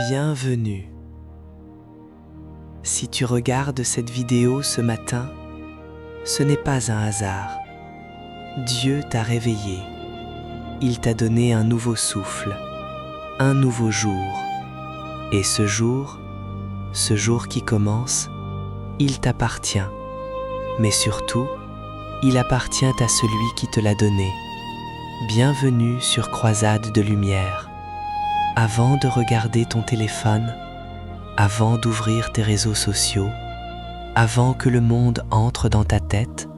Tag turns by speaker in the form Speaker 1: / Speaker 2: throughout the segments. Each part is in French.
Speaker 1: Bienvenue. Si tu regardes cette vidéo ce matin, ce n'est pas un hasard. Dieu t'a réveillé. Il t'a donné un nouveau souffle, un nouveau jour. Et ce jour qui commence, il t'appartient. Mais surtout, il appartient à celui qui te l'a donné. Bienvenue sur Croisade de Lumière. Avant de regarder ton téléphone, avant d'ouvrir tes réseaux sociaux, avant que le monde entre dans ta tête,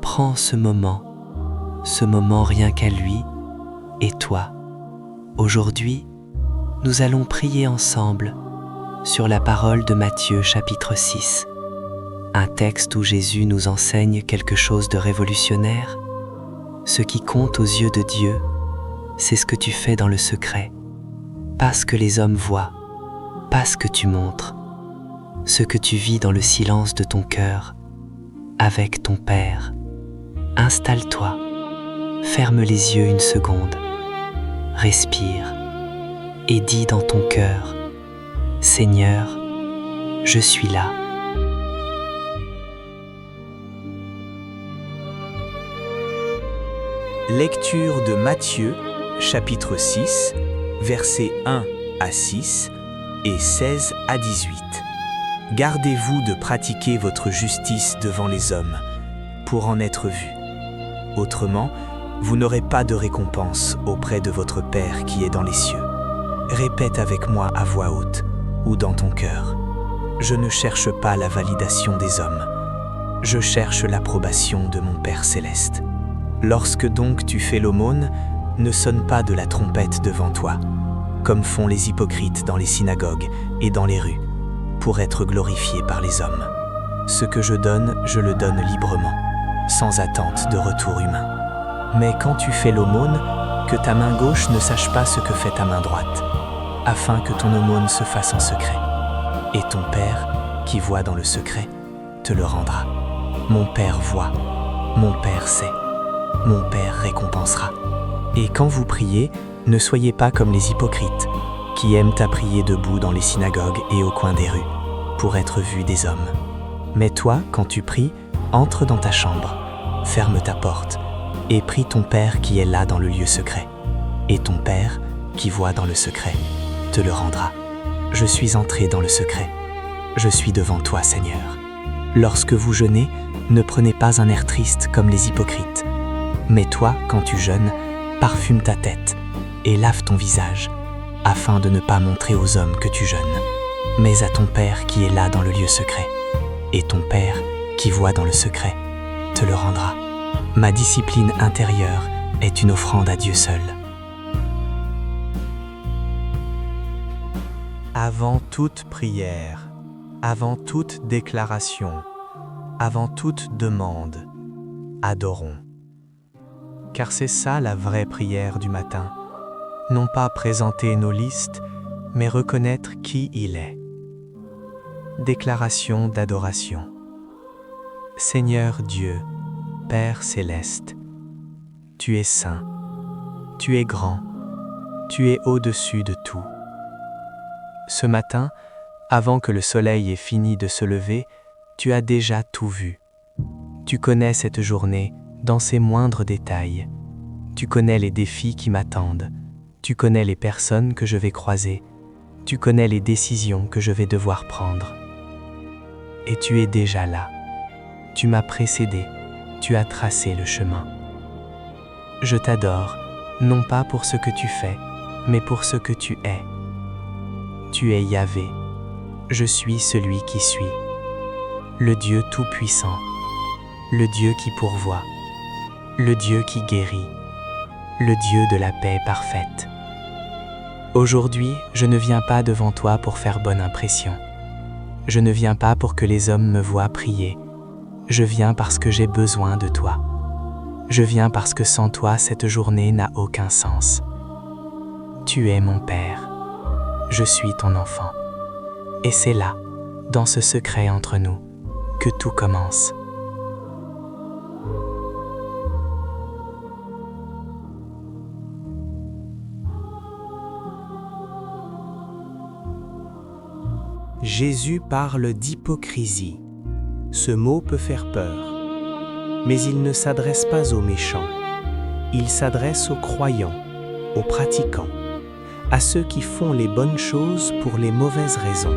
Speaker 1: prends ce moment rien qu'à lui et toi. Aujourd'hui, nous allons prier ensemble sur la parole de Matthieu chapitre 6, un texte où Jésus nous enseigne quelque chose de révolutionnaire. Ce qui compte aux yeux de Dieu, c'est ce que tu fais dans le secret, pas ce que les hommes voient, pas ce que tu montres, ce que tu vis dans le silence de ton cœur, avec ton Père. Installe-toi, ferme les yeux une seconde, respire et dis dans ton cœur, « Seigneur, je suis là. »
Speaker 2: Lecture de Matthieu, chapitre 6, versets 1 à 6 et 16 à 18. Gardez-vous de pratiquer votre justice devant les hommes, pour en être vus. Autrement, vous n'aurez pas de récompense auprès de votre Père qui est dans les cieux. Répète avec moi à voix haute ou dans ton cœur. Je ne cherche pas la validation des hommes. Je cherche l'approbation de mon Père céleste. Lorsque donc tu fais l'aumône, ne sonne pas de la trompette devant toi, comme font les hypocrites dans les synagogues et dans les rues, pour être glorifiés par les hommes. Ce que je le donne librement, sans attente de retour humain. Mais quand tu fais l'aumône, que ta main gauche ne sache pas ce que fait ta main droite, afin que ton aumône se fasse en secret. Et ton Père, qui voit dans le secret, te le rendra. Mon Père voit, mon Père sait, mon Père récompensera. Et quand vous priez, ne soyez pas comme les hypocrites, qui aiment à prier debout dans les synagogues et au coin des rues, pour être vus des hommes. Mais toi, quand tu pries, entre dans ta chambre, ferme ta porte, et prie ton Père qui est là dans le lieu secret. Et ton Père, qui voit dans le secret, te le rendra. Je suis entré dans le secret. Je suis devant toi, Seigneur. Lorsque vous jeûnez, ne prenez pas un air triste comme les hypocrites. Mais toi, quand tu jeûnes, parfume ta tête et lave ton visage, afin de ne pas montrer aux hommes que tu jeûnes, mais à ton Père qui est là dans le lieu secret. Et ton Père, qui voit dans le secret, te le rendra. Ma discipline intérieure est une offrande à Dieu seul. Avant toute prière, avant toute déclaration, avant toute demande, adorons. Car c'est ça la vraie prière du matin. Non pas présenter nos listes, mais reconnaître qui il est. Déclaration d'adoration. Seigneur Dieu, Père céleste, tu es saint, tu es grand, tu es au-dessus de tout. Ce matin, avant que le soleil ait fini de se lever, tu as déjà tout vu. Tu connais cette journée dans ses moindres détails. Tu connais les défis qui m'attendent. Tu connais les personnes que je vais croiser. Tu connais les décisions que je vais devoir prendre. Et tu es déjà là. Tu m'as précédé. Tu as tracé le chemin. Je t'adore, non pas pour ce que tu fais, mais pour ce que tu es. Tu es Yahvé. Je suis celui qui suis. Le Dieu tout-puissant. Le Dieu qui pourvoit. Le Dieu qui guérit. Le Dieu de la paix parfaite. Aujourd'hui, je ne viens pas devant toi pour faire bonne impression. Je ne viens pas pour que les hommes me voient prier. Je viens parce que j'ai besoin de toi. Je viens parce que sans toi, cette journée n'a aucun sens. Tu es mon Père. Je suis ton enfant. Et c'est là, dans ce secret entre nous, que tout commence. Jésus parle d'hypocrisie. Ce mot peut faire peur, mais il ne s'adresse pas aux méchants. Il s'adresse aux croyants, aux pratiquants, à ceux qui font les bonnes choses pour les mauvaises raisons.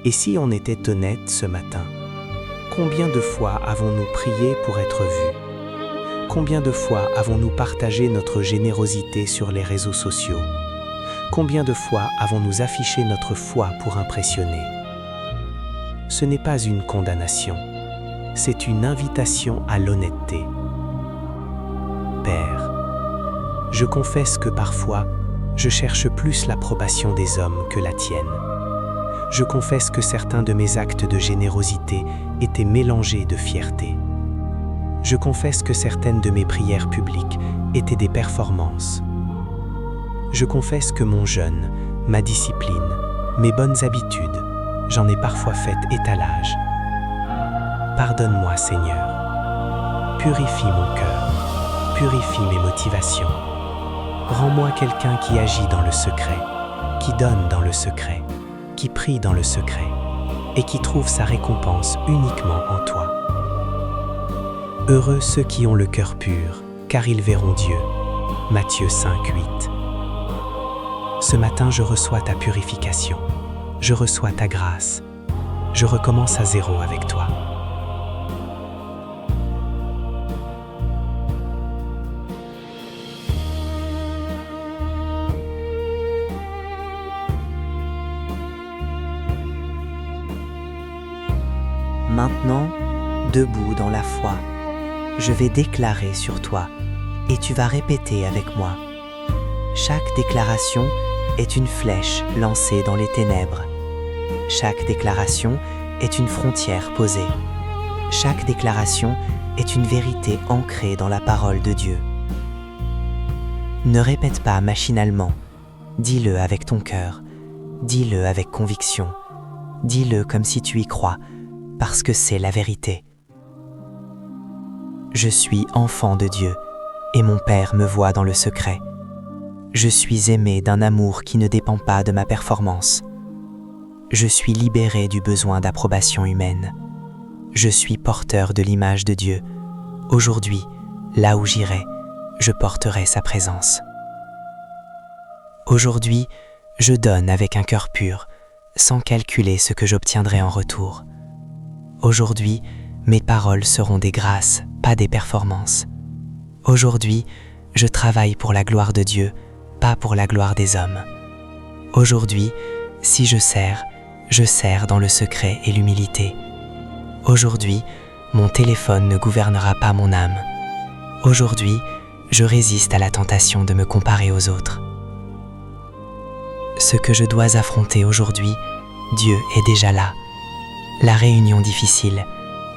Speaker 2: Et si on était honnête ce matin, combien de fois avons-nous prié pour être vus? Combien de fois avons-nous partagé notre générosité sur les réseaux sociaux? Combien de fois avons-nous affiché notre foi pour impressionner? Ce n'est pas une condamnation, c'est une invitation à l'honnêteté. Père, je confesse que parfois, je cherche plus l'approbation des hommes que la tienne. Je confesse que certains de mes actes de générosité étaient mélangés de fierté. Je confesse que certaines de mes prières publiques étaient des performances. Je confesse que mon jeûne, ma discipline, mes bonnes habitudes, j'en ai parfois fait étalage. Pardonne-moi, Seigneur. Purifie mon cœur, purifie mes motivations. Rends-moi quelqu'un qui agit dans le secret, qui donne dans le secret, qui prie dans le secret et qui trouve sa récompense uniquement en toi. Heureux ceux qui ont le cœur pur, car ils verront Dieu. Matthieu 5:8. Ce matin, je reçois ta purification, je reçois ta grâce, je recommence à zéro avec toi.
Speaker 1: Maintenant, debout dans la foi, je vais déclarer sur toi et tu vas répéter avec moi. Chaque déclaration est une flèche lancée dans les ténèbres. Chaque déclaration est une frontière posée. Chaque déclaration est une vérité ancrée dans la parole de Dieu. Ne répète pas machinalement, dis-le avec ton cœur, dis-le avec conviction, dis-le comme si tu y crois, parce que c'est la vérité. Je suis enfant de Dieu et mon Père me voit dans le secret. Je suis aimé d'un amour qui ne dépend pas de ma performance. Je suis libéré du besoin d'approbation humaine. Je suis porteur de l'image de Dieu. Aujourd'hui, là où j'irai, je porterai sa présence. Aujourd'hui, je donne avec un cœur pur, sans calculer ce que j'obtiendrai en retour. Aujourd'hui, mes paroles seront des grâces, pas des performances. Aujourd'hui, je travaille pour la gloire de Dieu, pas pour la gloire des hommes. Aujourd'hui, si je sers dans le secret et l'humilité. Aujourd'hui, mon téléphone ne gouvernera pas mon âme. Aujourd'hui, je résiste à la tentation de me comparer aux autres. Ce que je dois affronter aujourd'hui, Dieu est déjà là. La réunion difficile,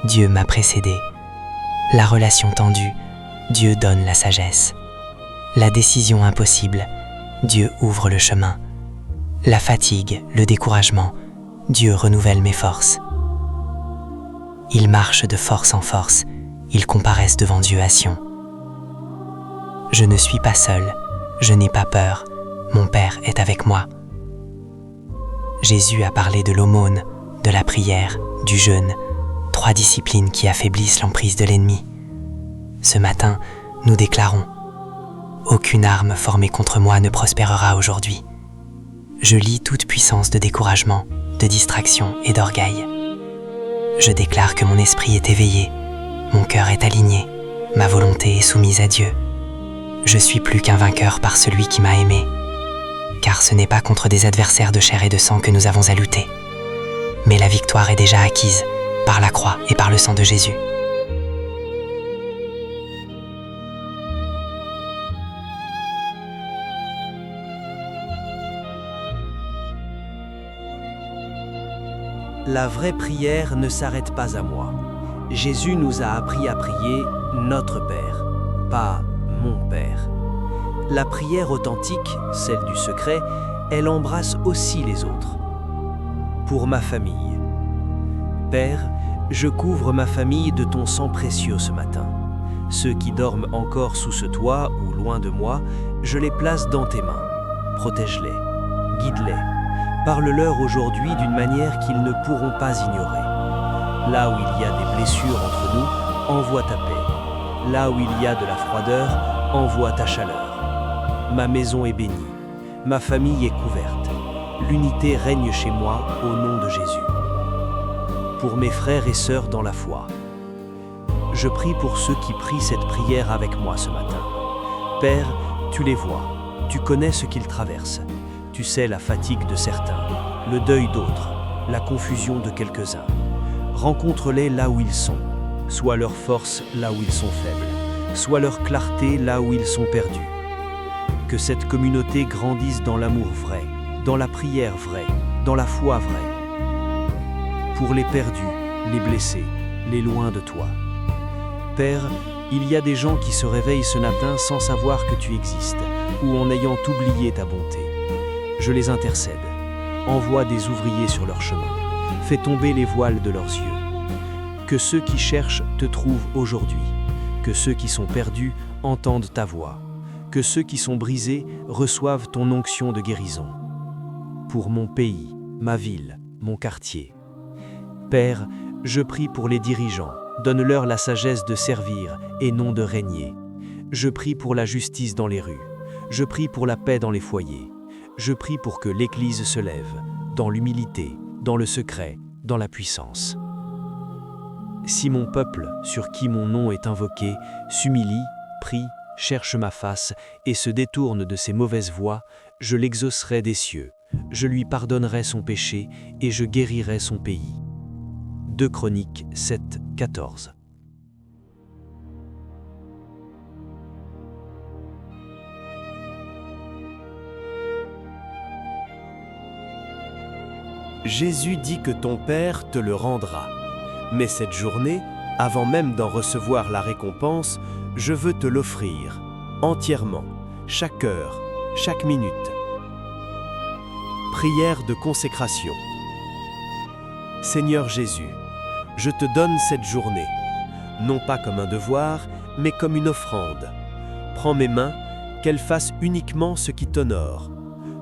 Speaker 1: Dieu m'a précédé. La relation tendue, Dieu donne la sagesse. La décision impossible, Dieu ouvre le chemin. La fatigue, le découragement, Dieu renouvelle mes forces. Ils marchent de force en force, ils comparaissent devant Dieu à Sion. Je ne suis pas seul, je n'ai pas peur, mon Père est avec moi. Jésus a parlé de l'aumône, de la prière, du jeûne, 3 disciplines qui affaiblissent l'emprise de l'ennemi. Ce matin, nous déclarons: aucune arme formée contre moi ne prospérera aujourd'hui. Je lie toute puissance de découragement, de distraction et d'orgueil. Je déclare que mon esprit est éveillé, mon cœur est aligné, ma volonté est soumise à Dieu. Je suis plus qu'un vainqueur par celui qui m'a aimé, car ce n'est pas contre des adversaires de chair et de sang que nous avons à lutter, mais la victoire est déjà acquise par la croix et par le sang de Jésus.
Speaker 3: La vraie prière ne s'arrête pas à moi. Jésus nous a appris à prier notre Père, pas mon Père. La prière authentique, celle du secret, elle embrasse aussi les autres. Pour ma famille. Père, je couvre ma famille de ton sang précieux ce matin. Ceux qui dorment encore sous ce toit ou loin de moi, je les place dans tes mains. Protège-les, guide-les. Parle-leur aujourd'hui d'une manière qu'ils ne pourront pas ignorer. Là où il y a des blessures entre nous, envoie ta paix. Là où il y a de la froideur, envoie ta chaleur. Ma maison est bénie, ma famille est couverte. L'unité règne chez moi au nom de Jésus. Pour mes frères et sœurs dans la foi, je prie pour ceux qui prient cette prière avec moi ce matin. Père, tu les vois, tu connais ce qu'ils traversent. Tu sais la fatigue de certains, le deuil d'autres, la confusion de quelques-uns. Rencontre-les là où ils sont, soit leur force là où ils sont faibles, soit leur clarté là où ils sont perdus. Que cette communauté grandisse dans l'amour vrai, dans la prière vraie, dans la foi vraie. Pour les perdus, les blessés, les loin de toi. Père, il y a des gens qui se réveillent ce matin sans savoir que tu existes, ou en ayant oublié ta bonté. Je les intercède. Envoie des ouvriers sur leur chemin. Fais tomber les voiles de leurs yeux. Que ceux qui cherchent te trouvent aujourd'hui. Que ceux qui sont perdus entendent ta voix. Que ceux qui sont brisés reçoivent ton onction de guérison. Pour mon pays, ma ville, mon quartier. Père, je prie pour les dirigeants. Donne-leur la sagesse de servir et non de régner. Je prie pour la justice dans les rues. Je prie pour la paix dans les foyers. Je prie pour que l'Église se lève, dans l'humilité, dans le secret, dans la puissance. Si mon peuple, sur qui mon nom est invoqué, s'humilie, prie, cherche ma face et se détourne de ses mauvaises voies, je l'exaucerai des cieux, je lui pardonnerai son péché et je guérirai son pays. 2 Chroniques 7, 14.
Speaker 4: Jésus dit que ton Père te le rendra. Mais cette journée, avant même d'en recevoir la récompense, je veux te l'offrir, entièrement, chaque heure, chaque minute. Prière de consécration. Seigneur Jésus, je te donne cette journée, non pas comme un devoir, mais comme une offrande. Prends mes mains, qu'elles fassent uniquement ce qui t'honore.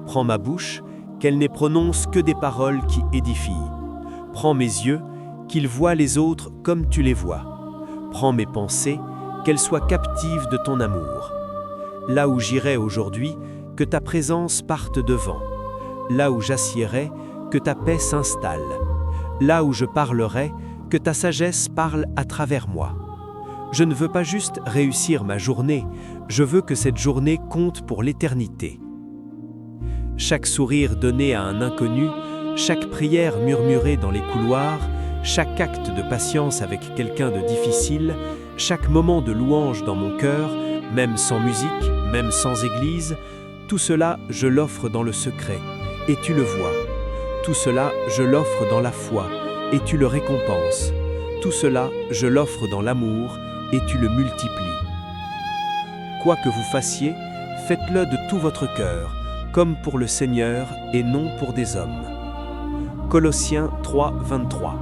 Speaker 4: Prends ma bouche, qu'elle n'ait prononce que des paroles qui édifient. Prends mes yeux, qu'ils voient les autres comme tu les vois. Prends mes pensées, qu'elles soient captives de ton amour. Là où j'irai aujourd'hui, que ta présence parte devant. Là où j'assierai, que ta paix s'installe. Là où je parlerai, que ta sagesse parle à travers moi. Je ne veux pas juste réussir ma journée, je veux que cette journée compte pour l'éternité. Chaque sourire donné à un inconnu, chaque prière murmurée dans les couloirs, chaque acte de patience avec quelqu'un de difficile, chaque moment de louange dans mon cœur, même sans musique, même sans église, tout cela je l'offre dans le secret, et tu le vois. Tout cela je l'offre dans la foi, et tu le récompenses. Tout cela je l'offre dans l'amour, et tu le multiplies. Quoi que vous fassiez, faites-le de tout votre cœur, comme pour le Seigneur et non pour des hommes. Colossiens 3, 23.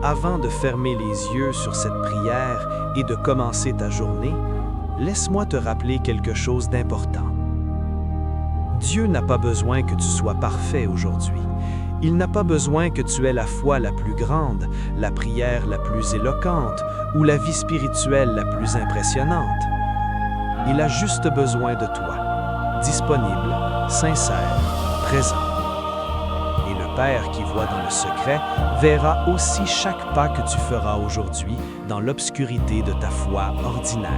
Speaker 5: Avant de fermer les yeux sur cette prière et de commencer ta journée, laisse-moi te rappeler quelque chose d'important. Dieu n'a pas besoin que tu sois parfait aujourd'hui. Il n'a pas besoin que tu aies la foi la plus grande, la prière la plus éloquente ou la vie spirituelle la plus impressionnante. Il a juste besoin de toi, disponible, sincère, présent. Et le Père qui voit dans le secret verra aussi chaque pas que tu feras aujourd'hui dans l'obscurité de ta foi ordinaire.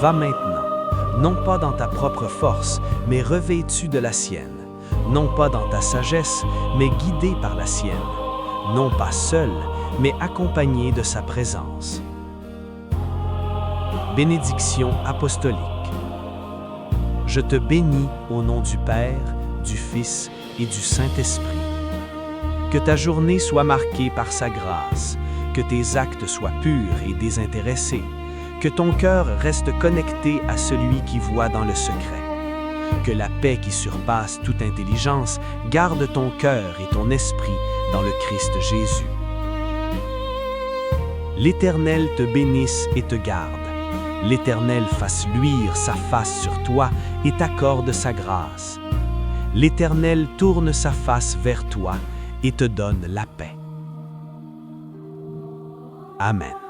Speaker 5: Va maintenant, non pas dans ta propre force, mais revêtu de la sienne. Non pas dans ta sagesse, mais guidé par la sienne. Non pas seul, mais accompagné de sa présence. Bénédiction apostolique. Je te bénis au nom du Père, du Fils et du Saint-Esprit. Que ta journée soit marquée par sa grâce, que tes actes soient purs et désintéressés, que ton cœur reste connecté à celui qui voit dans le secret. Que la paix qui surpasse toute intelligence garde ton cœur et ton esprit dans le Christ Jésus. L'Éternel te bénisse et te garde. L'Éternel fasse luire sa face sur toi et t'accorde sa grâce. L'Éternel tourne sa face vers toi et te donne la paix. Amen.